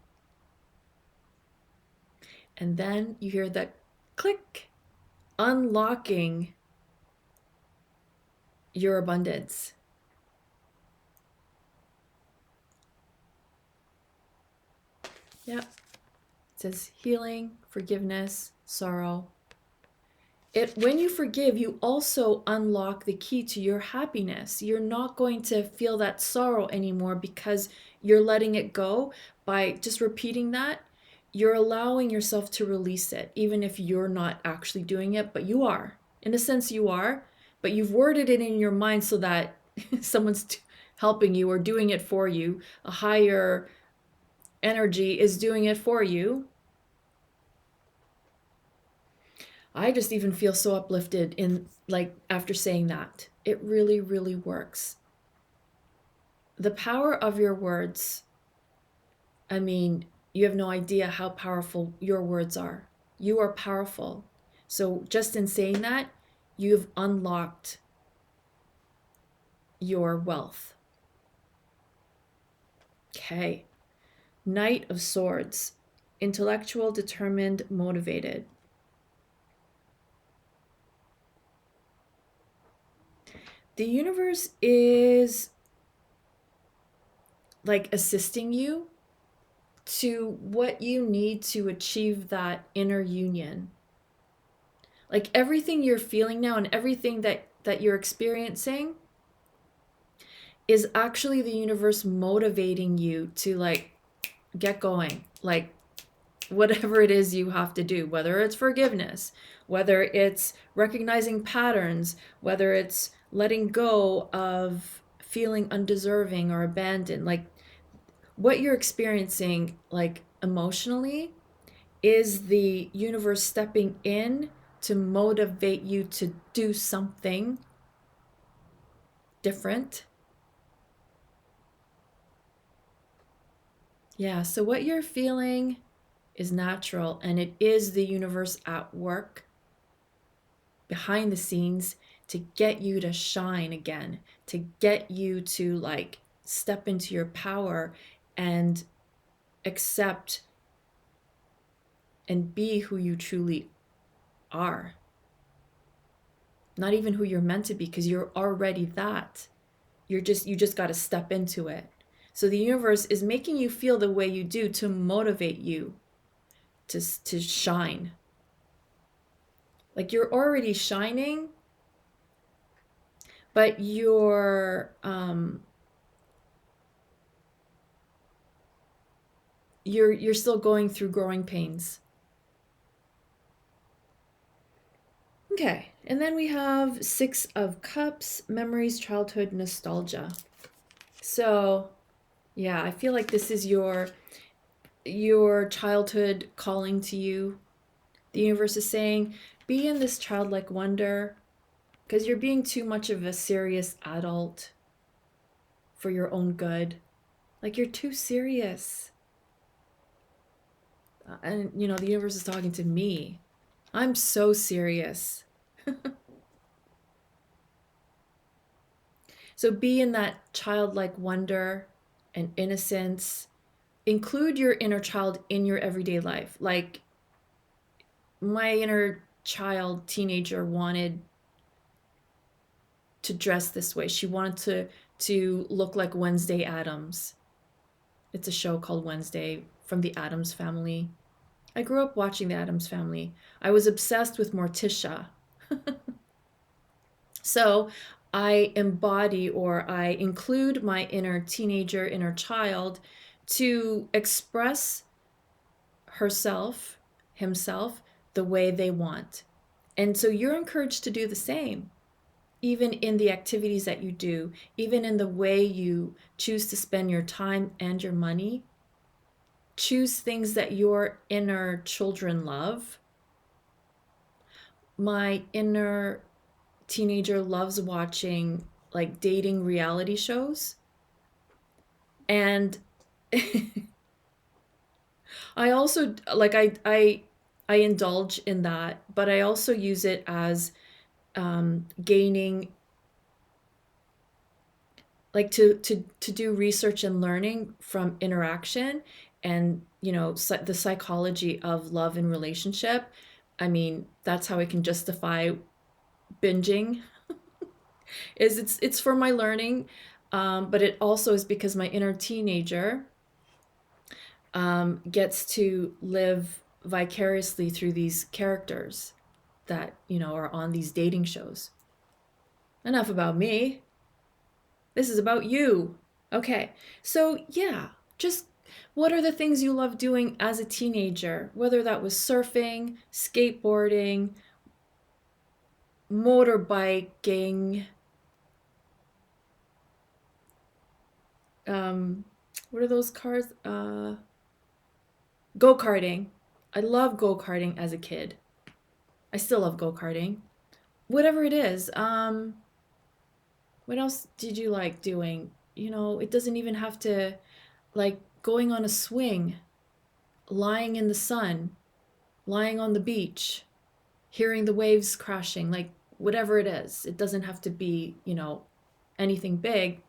And then you hear that click, unlocking your abundance. Yep. It says healing, forgiveness, sorrow. When you forgive, you also unlock the key to your happiness. You're not going to feel that sorrow anymore, because you're letting it go. By just repeating that, you're allowing yourself to release it, even if you're not actually doing it, but you are. In a sense, you are, but you've worded it in your mind so that someone's helping you or doing it for you. A higher energy is doing it for you. I just even feel so uplifted after saying that. It really, really works. The power of your words, I mean, you have no idea how powerful your words are. You are powerful. So just in saying that, you've unlocked your wealth. Okay. Knight of Swords, intellectual, determined, motivated. The universe is like assisting you to what you need to achieve that inner union. Like everything you're feeling now and everything that you're experiencing is actually the universe motivating you to like get going. Like whatever it is you have to do, whether it's forgiveness, whether it's recognizing patterns, whether it's letting go of feeling undeserving or abandoned, like what you're experiencing, like emotionally, is the universe stepping in to motivate you to do something different. Yeah, so what you're feeling is natural, and it is the universe at work behind the scenes to get you to shine again, to get you to like step into your power and accept and be who you truly are. Not even who you're meant to be, because you're already that. You just got to step into it. So the universe is making you feel the way you do to motivate you to shine. Like you're already shining, but you're still going through growing pains. Okay, and then we have Six of Cups, memories, childhood, nostalgia. So, yeah, I feel like this is your childhood calling to you. The universe is saying, be in this childlike wonder because you're being too much of a serious adult for your own good. Like you're too serious. And the universe is talking to me. I'm so serious. So be in that childlike wonder and innocence. Include your inner child in your everyday life. Like my inner child teenager wanted to dress this way. She wanted to look like Wednesday Addams. It's a show called Wednesday from the Addams Family. I grew up watching the Addams Family. I was obsessed with Morticia. So I embody or I include my inner teenager, inner child to express herself, himself, the way they want. And so you're encouraged to do the same, even in the activities that you do, even in the way you choose to spend your time and your money. Choose things that your inner children love. My inner teenager loves watching like dating reality shows. And I also like I indulge in that, but I also use it as gaining like to do research and learning from interaction and the psychology of love and relationship. I mean, that's how I can justify binging is it's for my learning, but it also is because my inner teenager gets to live vicariously through these characters that are on these dating shows. Enough about me. This is about you. Okay, so yeah, just what are the things you love doing as a teenager? Whether that was surfing, skateboarding, motorbiking, what are those cars? Go-karting. I love go-karting as a kid. I still love go-karting. Whatever it is. What else did you like doing? It doesn't even have to like going on a swing, lying in the sun, lying on the beach, hearing the waves crashing, like whatever it is. It doesn't have to be, anything big.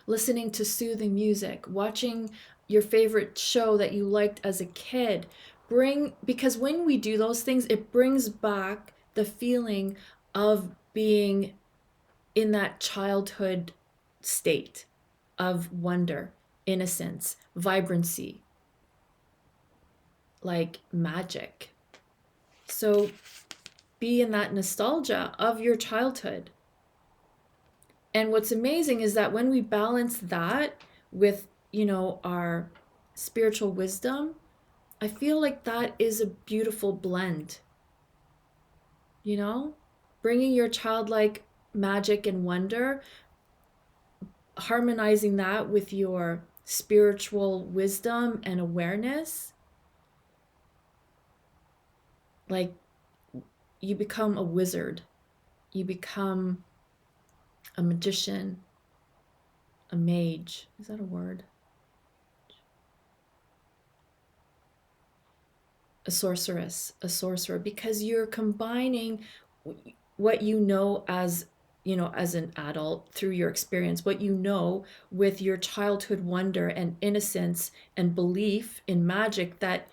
Listening to soothing music, watching your favorite show that you liked as a kid. Because when we do those things, it brings back the feeling of being in that childhood state of wonder, innocence, vibrancy, like magic. So be in that nostalgia of your childhood. And what's amazing is that when we balance that with, our spiritual wisdom, I feel like that is a beautiful blend, bringing your childlike magic and wonder, harmonizing that with your spiritual wisdom and awareness. Like, you become a wizard, you become a magician, a mage. Is that a word? A sorceress, a sorcerer, because you're combining what as an adult through your experience, what with your childhood wonder and innocence and belief in magic, that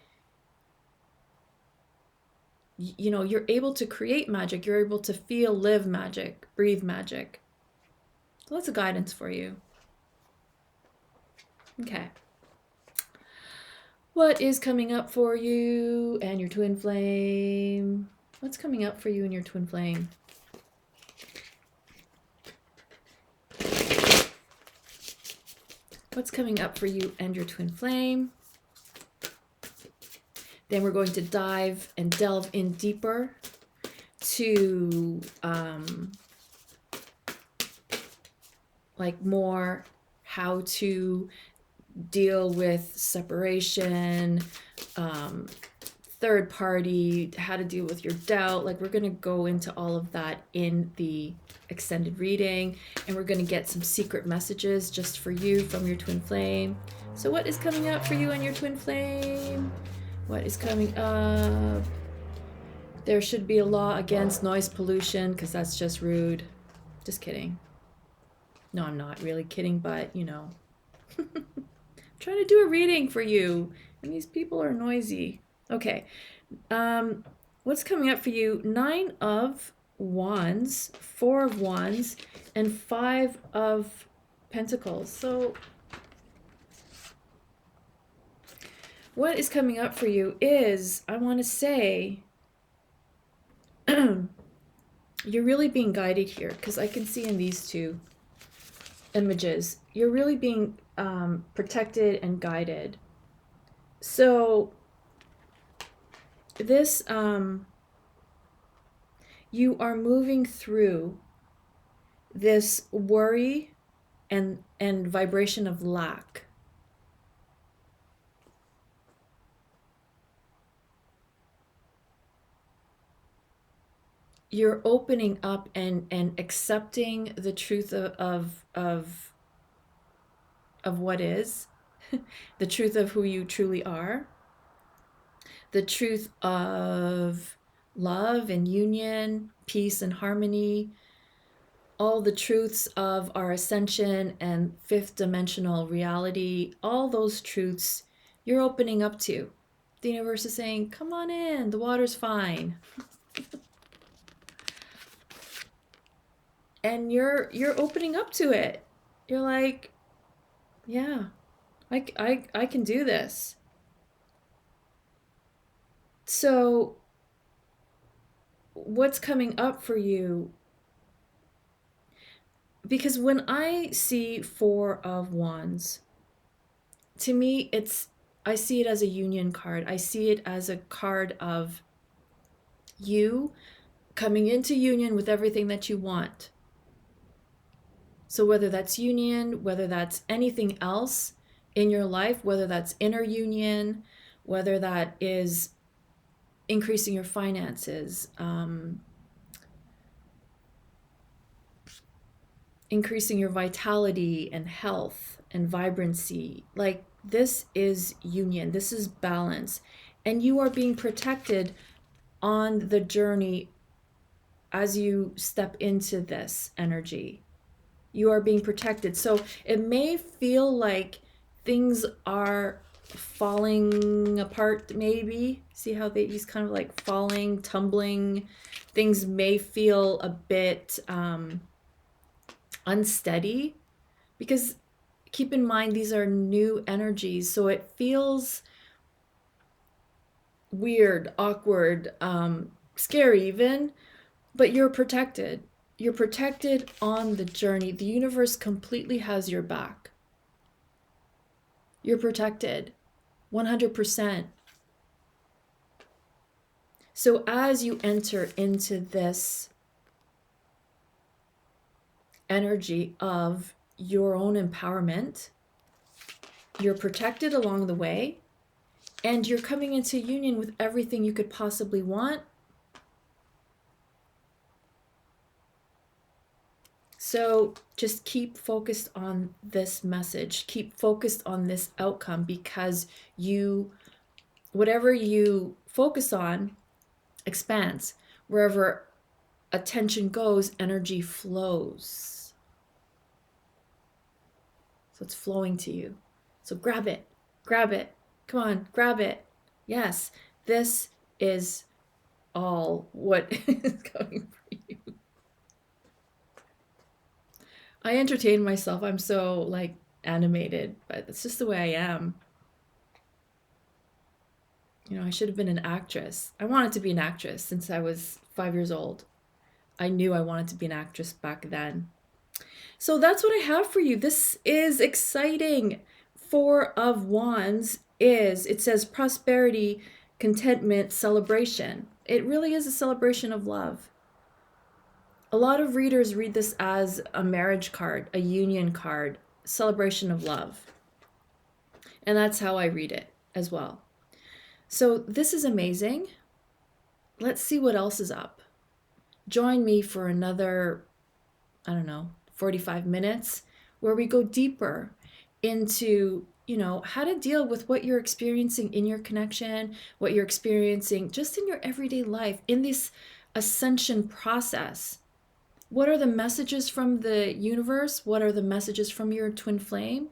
you're able to create magic, you're able to feel, live magic, breathe magic. So that's a guidance for you. Okay. What is coming up for you and your twin flame? What's coming up for you and your twin flame? What's coming up for you and your twin flame? Then we're going to dive and delve in deeper to more how to deal with separation, third party, how to deal with your doubt. We're going to go into all of that in the extended reading, and we're going to get some secret messages just for you from your twin flame. So what is coming up for you and your twin flame? What is coming up? There should be a law against noise pollution, because that's just rude. Just kidding. No, I'm not really kidding, but I'm trying to do a reading for you, and these people are noisy. Okay. What's coming up for you? 9 of Wands, 4 of Wands, and 5 of Pentacles. So what is coming up for you is, I want to say, you're really being guided here, because I can see in these two images, you're really being protected and guided. So this, you are moving through this worry and vibration of lack. You're opening up and accepting the truth of what is, the truth of who you truly are, the truth of love and union, peace and harmony, all the truths of our ascension and fifth dimensional reality, all those truths you're opening up to. The universe is saying, come on in, the water's fine. And you're opening up to it. You're like, yeah, I can do this. So what's coming up for you? Because when I see 4 of Wands, to me, I see it as a union card. I see it as a card of you coming into union with everything that you want. So whether that's union, whether that's anything else in your life, whether that's inner union, whether that is increasing your finances, increasing your vitality and health and vibrancy. This is union, this is balance. And you are being protected on the journey as you step into this energy. You are being protected. So it may feel like things are falling apart, maybe. See how he's kind of like falling, tumbling. Things may feel a bit unsteady, because keep in mind these are new energies, so it feels weird, awkward, scary even, but you're protected. You're protected on the journey. The universe completely has your back. You're protected 100%. So as you enter into this energy of your own empowerment, you're protected along the way, and you're coming into union with everything you could possibly want. So just keep focused on this message. Keep focused on this outcome, because whatever you focus on expands. Wherever attention goes, energy flows. So it's flowing to you. So grab it. Grab it. Come on, grab it. Yes, this is all what is coming for you. I entertain myself. I'm so like animated, but it's just the way I am. You know, I should have been an actress. I wanted to be an actress since I was 5 years old. I knew I wanted to be an actress back then. So that's what I have for you. This is exciting. Four of Wands it says prosperity, contentment, celebration. It really is a celebration of love. A lot of readers read this as a marriage card, a union card, celebration of love. And that's how I read it as well. So this is amazing. Let's see what else is up. Join me for another, 45 minutes where we go deeper into, how to deal with what you're experiencing in your connection, what you're experiencing just in your everyday life, in this ascension process. What are the messages from the universe? What are the messages from your twin flame?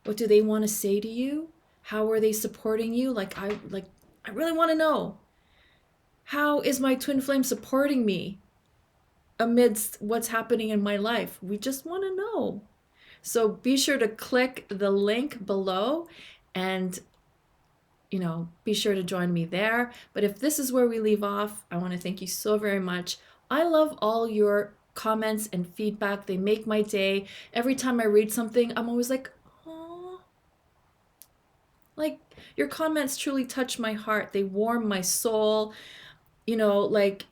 What do they want to say to you? How are they supporting you? I really want to know. How is my twin flame supporting me amidst what's happening in my life? We just want to know. So be sure to click the link below and, be sure to join me there. But if this is where we leave off, I want to thank you so very much. I love all your comments and feedback. They make my day. Every time I read something, I'm always like, oh, like your comments truly touch my heart. They warm my soul. Thank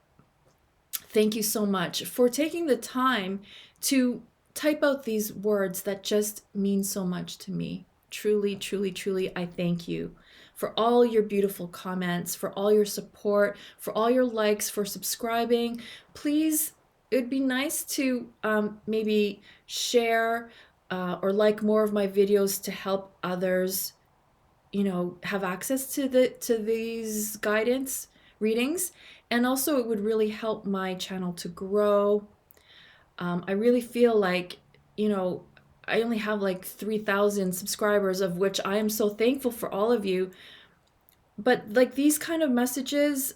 you so much for taking the time to type out these words that just mean so much to me. Truly, truly, truly, I thank you for all your beautiful comments, for all your support, for all your likes, for subscribing. Please, it'd be nice to maybe share or like more of my videos to help others, have access to these guidance readings. And also it would really help my channel to grow. I really feel like, I only have like 3,000 subscribers, of which I am so thankful for all of you. But like these kind of messages,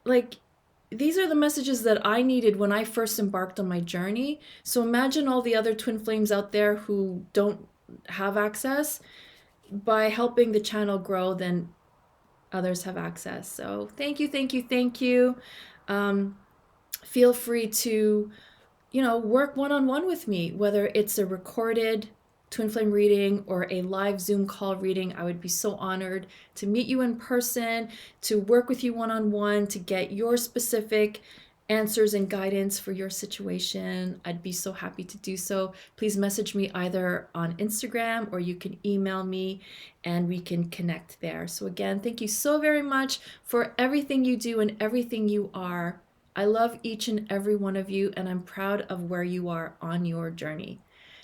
like these are the messages that I needed when I first embarked on my journey. So imagine all the other twin flames out there who don't have access. By helping the channel grow, then others have access. So thank you, thank you, thank you. Feel free to, work one-on-one with me, whether it's a recorded twin flame reading or a live Zoom call reading. I would be so honored to meet you in person, to work with you one-on-one, to get your specific answers and guidance for your situation. I'd be so happy to do so. Please message me either on Instagram or you can email me and we can connect there. So again, thank you so very much for everything you do and everything you are. I love each and every one of you, and I'm proud of where you are on your journey.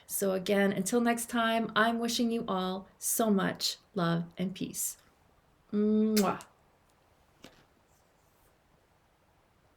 So again, until next time, I'm wishing you all so much love and peace. Mwah.